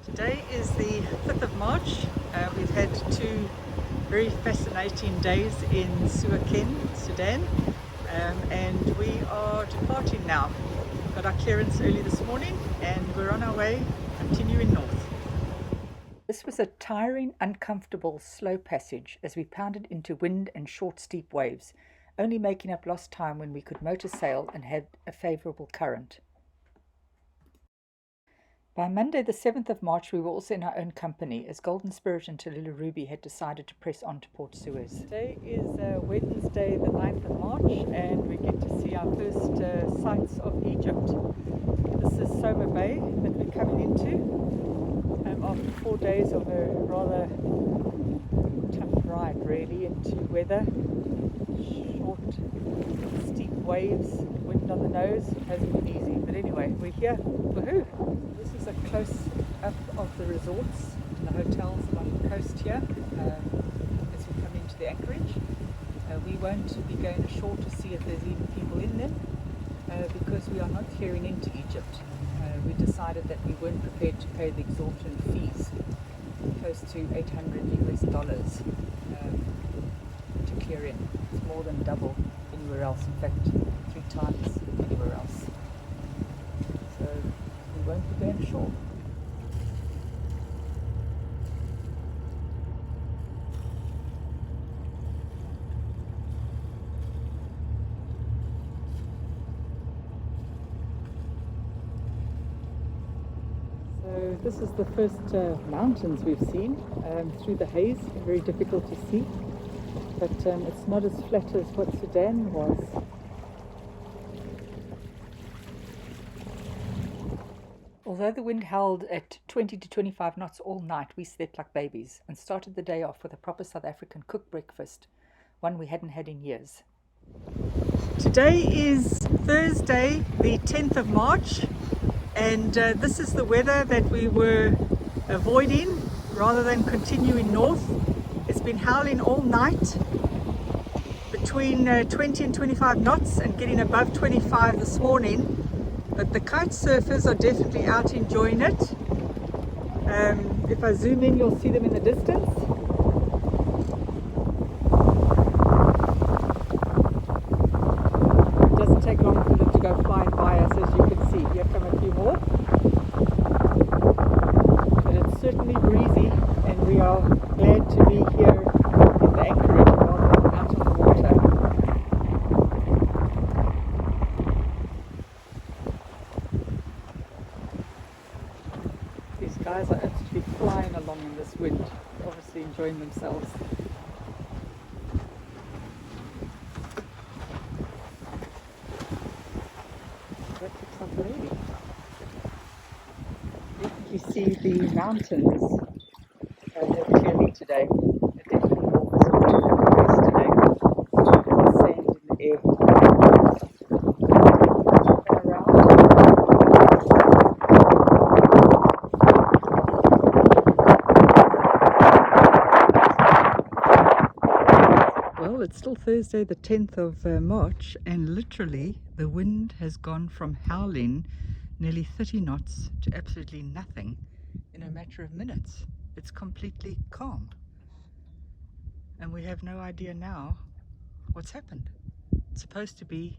Today is the 5th of March. We've had two very fascinating days in Sudan, and we are departing now. Got our clearance early this morning and we're on our way, continuing north. This was a tiring, uncomfortable, slow passage as we pounded into wind and short, steep waves, only making up lost time when we could motor sail and had a favourable current. By Monday the 7th of March we were also in our own company as Golden Spirit and Tallulah Ruby had decided to press on to Port Suez. Today is Wednesday the 9th of March and we get to see our first sights of Egypt. This is Soma Bay that we're coming into after 4 days of a rather tough ride really into weather. Short, steep waves, wind on the nose, hasn't been easy, but anyway, we're here. Woohoo! This is a close up of the resorts and the hotels along the coast here as we come into the anchorage. We won't be going ashore to see if there's even people in them because we are not clearing into Egypt. We decided that we weren't prepared to pay the exorbitant fees, close to $800 to clear in. It's more than double anywhere else, in fact 3 times anywhere else. So we won't be going ashore. So this is the first mountains we've seen through the haze, very difficult to see, but it's not as flat as what Sudan was. Although the wind held at 20 to 25 knots all night, we slept like babies and started the day off with a proper South African cooked breakfast, one we hadn't had in years. Today is Thursday, the 10th of March, and this is the weather that we were avoiding rather than continuing north. It's been howling all night, between 20 and 25 knots and getting above 25 this morning. But the kite surfers are definitely out enjoying it. If I zoom in, you'll see them in the distance. It doesn't take long for them to go flying by us, as you can see. Here come a few more. But it's certainly breezy, and we are glad to be here in the anchorage rather than out on the water. These guys are actually flying along in this wind, obviously enjoying themselves. That looks like a lady. You see the mountains more clearly today. They're definitely more visible than yesterday. And the sand in the air. Well, it's still Thursday the 10th of March, and literally the wind has gone from howling nearly 30 knots to absolutely nothing in a matter of minutes. It's completely calm, and we have no idea now what's happened. It's supposed to be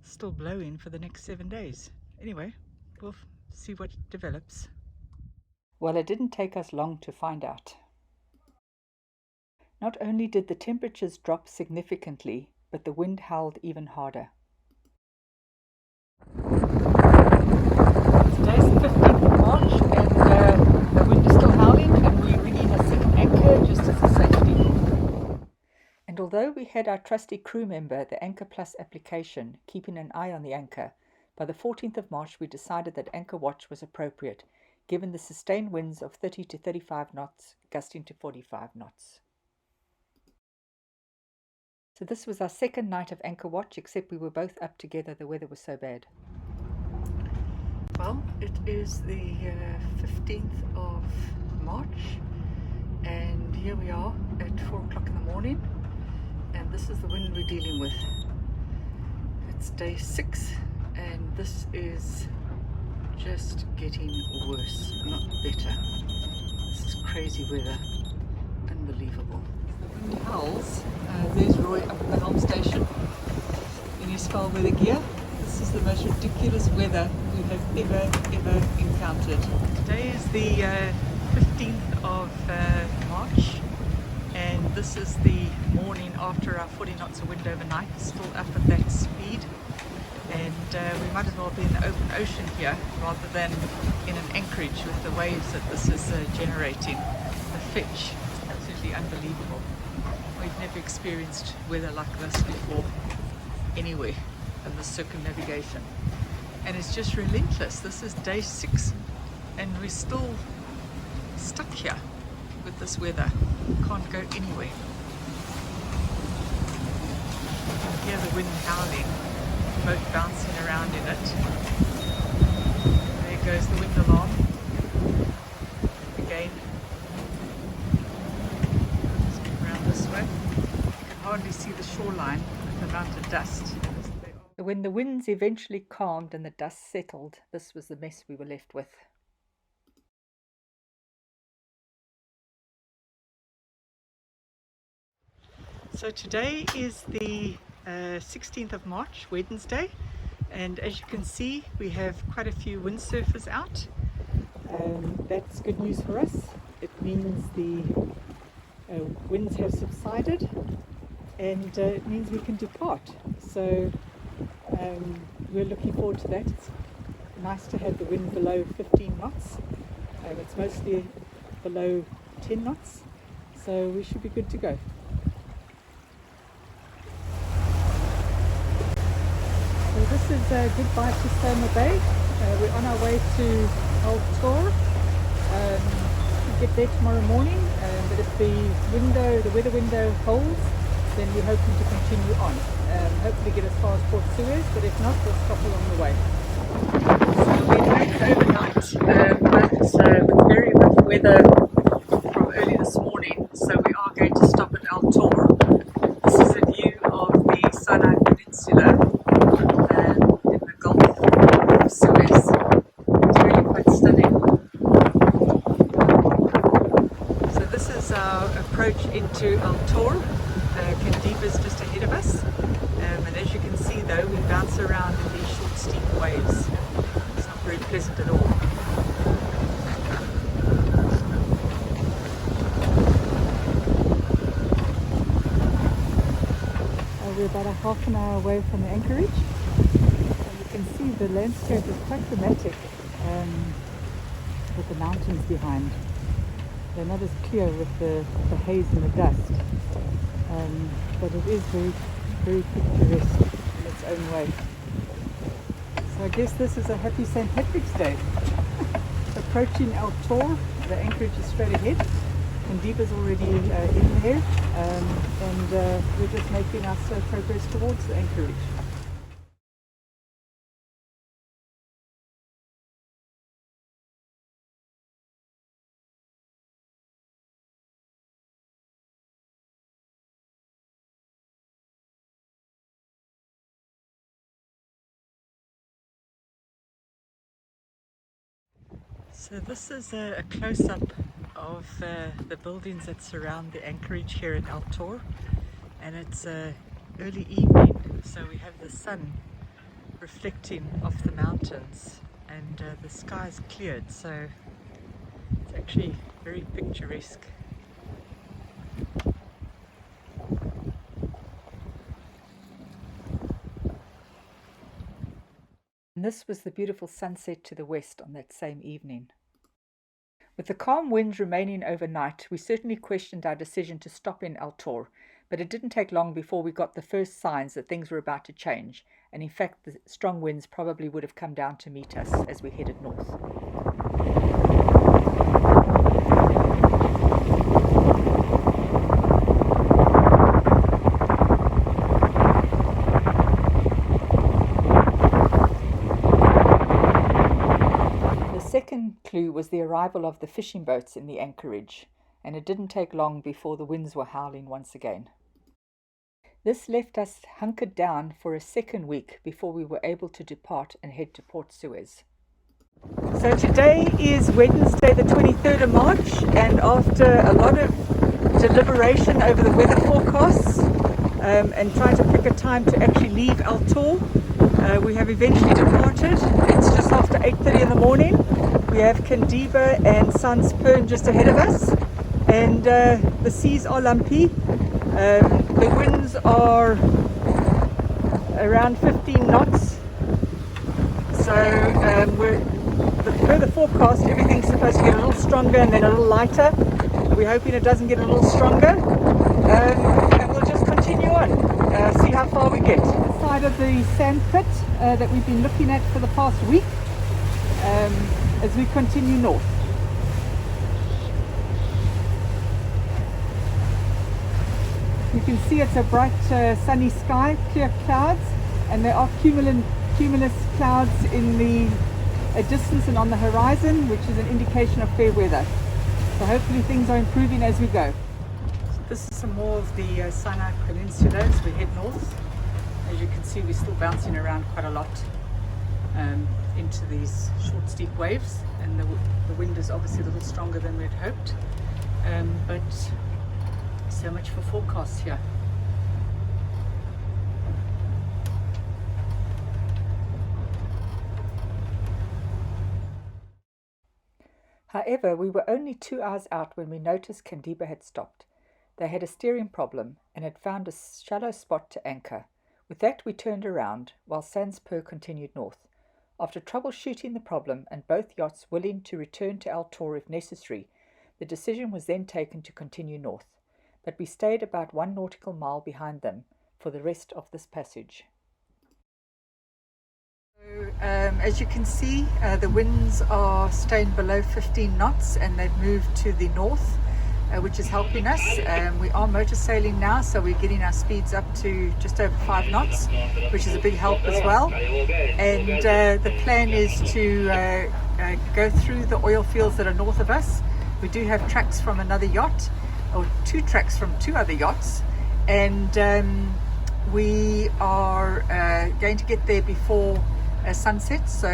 still blowing for the next 7 days. Anyway, we'll see what develops. Well, it didn't take us long to find out. Not only did the temperatures drop significantly, but the wind howled even harder. Today's the 15th of March and the wind is still howling, and we're rigging a second anchor just as a safety. And although we had our trusty crew member, the Anchor Plus application, keeping an eye on the anchor, by the 14th of March we decided that anchor watch was appropriate, given the sustained winds of 30 to 35 knots, gusting to 45 knots. So this was our second night of anchor watch, except we were both up together, the weather was so bad. Well, it is the 15th of March, and here we are at 4 o'clock in the morning, and this is the wind we're dealing with. It's day 6, and this is just getting worse, not better. This is crazy weather, unbelievable. The wind howls. There's Roy up at the helm station in his foul weather gear. This is the most ridiculous weather we have ever encountered. Today is the 15th of March, and this is the morning after our 40 knots of wind overnight, still up at that speed. And we might as well be in the open ocean here rather than in an anchorage with the waves that this is generating. The fetch is absolutely unbelievable. We've never experienced weather like this before anywhere in the circumnavigation. And it's just relentless. This is day 6 and we're still stuck here with this weather. Can't go anywhere. You can hear the wind howling. Boat bouncing around in it. There goes the wind alarm again. Just come around this way. You can hardly see the shoreline with the amount of dust. When the winds eventually calmed and the dust settled, this was the mess we were left with. So today is the 16th of March, Wednesday, and as you can see we have quite a few windsurfers out. That's good news for us. It means the winds have subsided and it means we can depart. So we're looking forward to that. It's nice to have the wind below 15 knots. It's mostly below 10 knots, so we should be good to go. So this is goodbye to Stoma Bay. We're on our way to El Tor. We'll get there tomorrow morning, but if the weather window holds, then we're hoping to continue on. Hopefully get as far as Port Suez, but if not, we'll stop along the way. So we left overnight, but with very rough weather from early this morning, so we are going to stop at El Tor. This is a view of the Sinai Peninsula in the Gulf of Suez. It's really quite stunning. So this is our approach into El Tor. Eqypt is just ahead of us, and as you can see though, we bounce around in these short steep waves. It's not very pleasant at all. We're about a half an hour away from the anchorage, and you can see the landscape is quite dramatic with the mountains behind. They're not as clear with the haze and the dust. But it is very picturesque in its own way. So I guess this is a happy St. Patrick's Day. Approaching El Tor, the anchorage is straight ahead. Eqypt is already in there, and we're just making our slow progress towards the anchorage. So this is a close-up of the buildings that surround the anchorage here at El Tor, and it's early evening, so we have the sun reflecting off the mountains, and the sky is cleared, so it's actually very picturesque. And this was the beautiful sunset to the west on that same evening. With the calm winds remaining overnight, we certainly questioned our decision to stop in El Tor, but it didn't take long before we got the first signs that things were about to change, and in fact the strong winds probably would have come down to meet us as we headed north. The second clue was the arrival of the fishing boats in the anchorage, and it didn't take long before the winds were howling once again. This left us hunkered down for a second week before we were able to depart and head to Port Suez. So today is Wednesday the 23rd of March, and after a lot of deliberation over the weather forecasts and trying to pick a time to actually leave Al Tor, we have eventually departed. It's just after 8:30 in the morning. We have Kandiba and Sanspern just ahead of us, and the seas are lumpy. The winds are around 15 knots. So per the forecast, everything's supposed to get a little stronger and then a little lighter. We're hoping it doesn't get a little stronger, and we'll just continue on, see how far we get. The side of the sand pit that we've been looking at for the past week as we continue north. You can see it's a bright sunny sky, clear clouds, and there are cumulus clouds in the distance and on the horizon, which is an indication of fair weather. So hopefully things are improving as we go. So this is some more of the Sinai Peninsula as we head north. As you can see, we're still bouncing around quite a lot into these short steep waves, and the wind is obviously a little stronger than we'd hoped, but so much for forecasts here. However, we were only 2 hours out when we noticed Kandiba had stopped. They had a steering problem and had found a shallow spot to anchor. With that, we turned around while Sanspur continued north. After troubleshooting the problem and both yachts willing to return to Al Tor if necessary, the decision was then taken to continue north, but we stayed about 1 nautical mile behind them for the rest of this passage. So, as you can see, the winds are staying below 15 knots and they've moved to the north, which is helping us. We are motor sailing now, so we're getting our speeds up to just over 5 knots, which is a big help as well. And the plan is to go through the oil fields that are north of us. We do have tracks from another yacht, or 2 tracks from 2 other yachts, and we are going to get there before sunset, so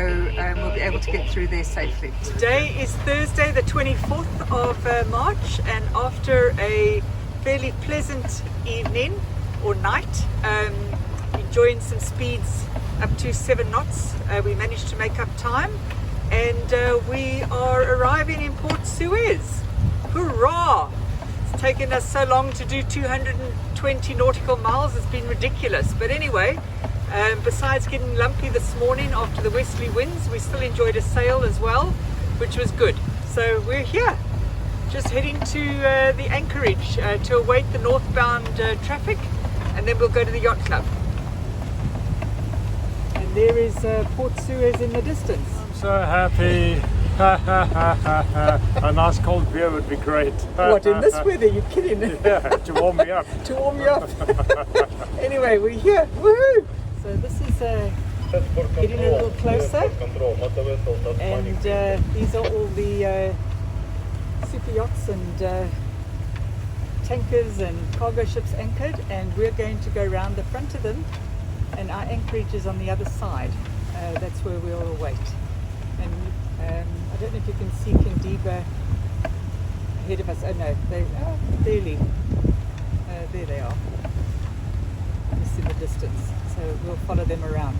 we'll be able to get through there safely. Today is Thursday the 24th of March, and after a fairly pleasant evening or night, enjoying some speeds up to 7 knots, we managed to make up time, and we are arriving in Port Suez. Hurrah! It's taken us so long to do 220 nautical miles, it's been ridiculous, but anyway, besides getting lumpy this morning after the westerly winds, we still enjoyed a sail as well, which was good. So we're here, just heading to the anchorage to await the northbound traffic, and then we'll go to the yacht club. And there is Port Suez in the distance. I'm so happy. A nice cold beer would be great. What, in this weather? You're kidding? Yeah, to warm me up. To warm you up. Anyway, we're here. Woohoo! So this is getting a little closer, and these are all the super yachts and tankers and cargo ships anchored, and we're going to go around the front of them, and our anchorage is on the other side. That's where we'll await. And I don't know if you can see Kandiba ahead of us. Oh no, they are barely. There they are, just in the distance. So we'll follow them around.